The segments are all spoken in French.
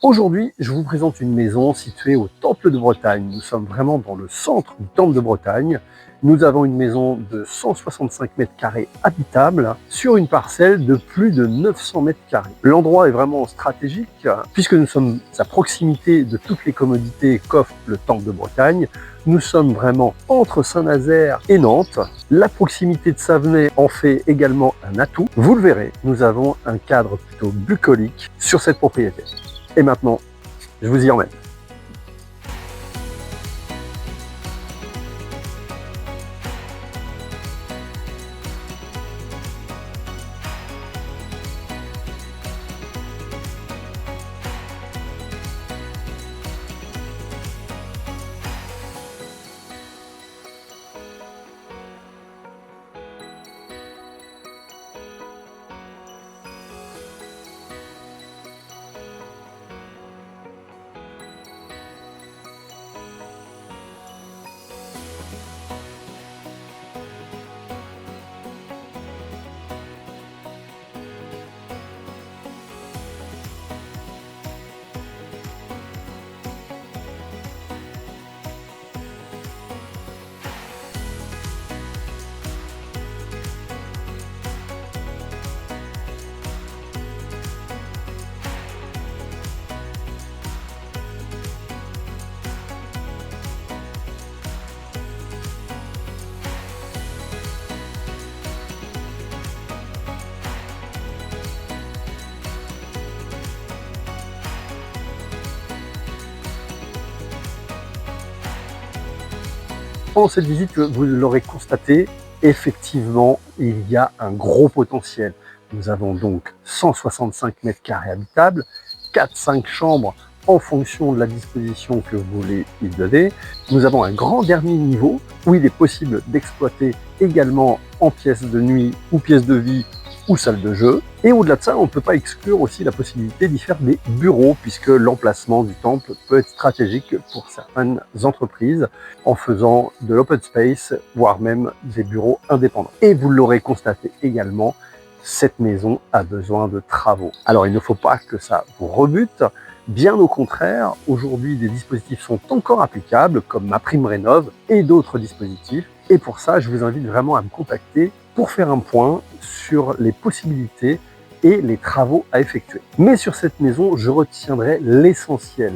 Aujourd'hui, je vous présente une maison située au Temple de Bretagne. Nous sommes vraiment dans le centre du Temple de Bretagne. Nous avons une maison de 165 mètres carrés habitable sur une parcelle de plus de 900 mètres carrés. L'endroit est vraiment stratégique puisque nous sommes à proximité de toutes les commodités qu'offre le Temple de Bretagne. Nous sommes vraiment entre Saint-Nazaire et Nantes. La proximité de Savenay en fait également un atout. Vous le verrez, nous avons un cadre plutôt bucolique sur cette propriété. Et maintenant, je vous y emmène. Pendant cette visite, vous l'aurez constaté, effectivement, il y a un gros potentiel. Nous avons donc 165 mètres carrés habitables, 4-5 chambres en fonction de la disposition que vous voulez y donner. Nous avons un grand dernier niveau où il est possible d'exploiter également en pièces de nuit ou pièces de vie ou salle de jeu. Et au-delà de ça, on ne peut pas exclure aussi la possibilité d'y faire des bureaux puisque l'emplacement du temple peut être stratégique pour certaines entreprises en faisant de l'open space, voire même des bureaux indépendants. Et vous l'aurez constaté également, cette maison a besoin de travaux. Alors il ne faut pas que ça vous rebute, bien au contraire, aujourd'hui des dispositifs sont encore applicables comme MaPrimeRénov' et d'autres dispositifs. Et pour ça, je vous invite vraiment à me contacter pour faire un point sur les possibilités et les travaux à effectuer. Mais sur cette maison, je retiendrai l'essentiel.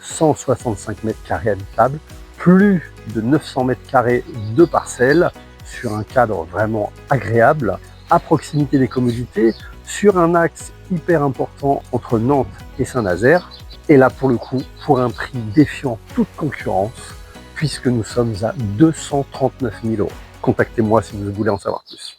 165 mètres carrés habitables, plus de 900 mètres carrés de parcelles, sur un cadre vraiment agréable, à proximité des commodités, sur un axe hyper important entre Nantes et Saint-Nazaire. Et là, pour le coup, pour un prix défiant toute concurrence, puisque nous sommes à 239 000 €. Contactez-moi si vous voulez en savoir plus.